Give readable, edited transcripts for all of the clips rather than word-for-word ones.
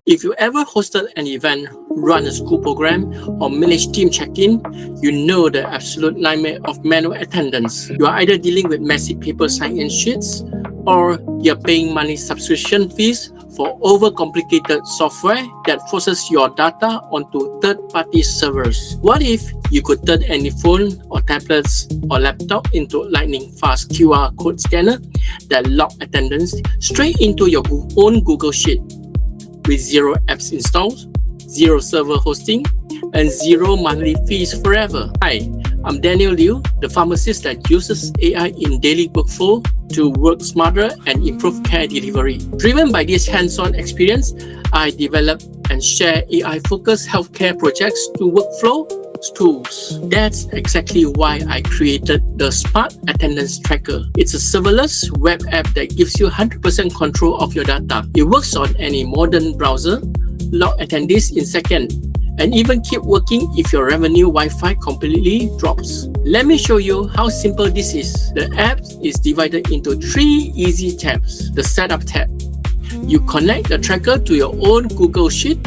If you ever hosted an event, run a school program, or managed team check-in, you know the absolute nightmare of manual attendance. You are either dealing with messy paper sign-in sheets, or you're paying money subscription fees for overcomplicated software that forces your data onto third-party servers. What if you could turn any phone or tablets or laptop into lightning-fast QR code scanner that log attendance straight into your own Google Sheet with 0 apps installed, 0 server hosting, and 0 monthly fees forever? Hi, I'm Daniel Liew, the pharmacist that uses AI in daily workflow to work smarter and improve care delivery. Driven by this hands-on experience, I develop and share AI-focused healthcare projects to workflow tools. That's exactly why I created the Smart Attendance Tracker. It's a serverless web app that gives you 100% control of your data. It works on any modern browser, log attendees in seconds, and even keep working if your revenue Wi-Fi completely drops. Let me show you how simple this is. The app is divided into 3 easy tabs. The Setup tab. You connect the tracker to your own Google Sheet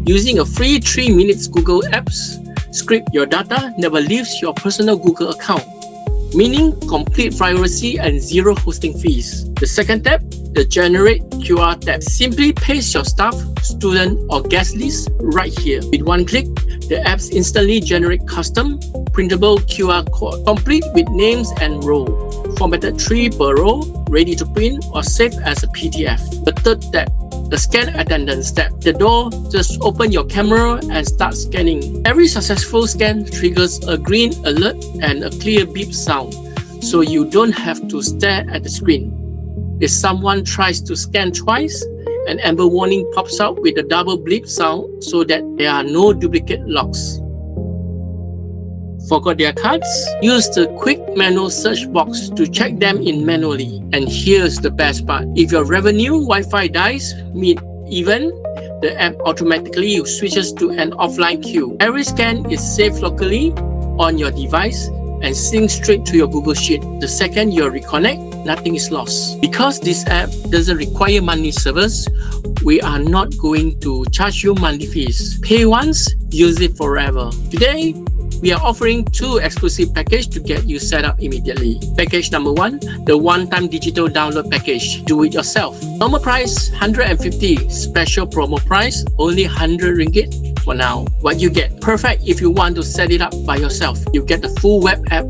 using a free 3 minutes Google Apps. Script. Your data never leaves your personal Google account, meaning complete privacy and 0 hosting fees. The second tab, the Generate QR tab. Simply paste your staff, student, or guest list right here. With one click, the apps instantly generate custom, printable QR code, complete with names and row, formatted 3 per row, ready to print or save as a PDF. The third tab, the Scan Attendance tab. The door, just open your camera and start scanning. Every successful scan triggers a green alert and a clear beep sound, so you don't have to stare at the screen. If someone tries to scan twice, an amber warning pops out with a double bleep sound so that there are no duplicate logs. Forgot their cards? Use the quick manual search box to check them in manually. And here's the best part. If your revenue Wi-Fi dies mid-event, the app automatically switches to an offline queue. Every scan is saved locally on your device and syncs straight to your Google Sheet. The second you reconnect, nothing is lost. Because this app doesn't require monthly service, we are not going to charge you monthly fees. Pay once, use it forever. Today, we are offering 2 exclusive packages to get you set up immediately. Package number 1, the one-time digital download package. Do it yourself. Normal price, 150. Special promo price, only 100 ringgit for now. What you get? Perfect if you want to set it up by yourself. You get the full web app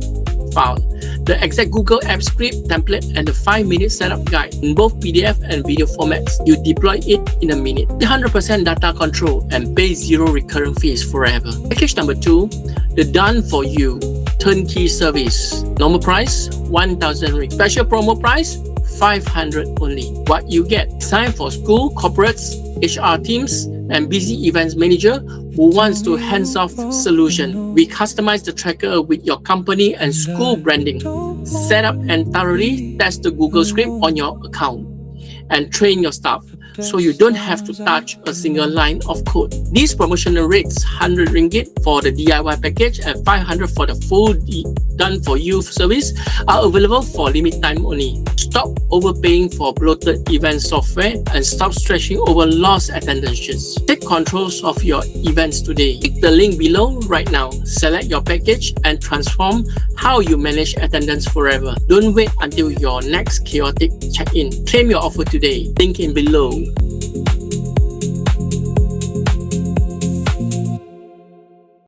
file, the exact Google App script template, and the 5-minute setup guide in both PDF and video formats. You deploy it in a minute. 100% data control and pay 0 recurring fees forever. Package number 2, the done for you turnkey service. Normal price 1,000 ringgit. Special promo price 500 only. What you get? Sign for school, corporates, HR teams, and busy events manager who wants to hands-off solution. We customize the tracker with your company and school branding. Set up and thoroughly test the Google script on your account and train your staff, so you don't have to touch a single line of code. These promotional rates, 100 ringgit for the DIY package and 500 for the full done for you service, are available for limited time only. Stop overpaying for bloated event software and stop stretching over lost attendance sheets. Take control of your events today. Click the link below right now. Select your package and transform how you manage attendance forever. Don't wait until your next chaotic check-in. Claim your offer today. Link in below.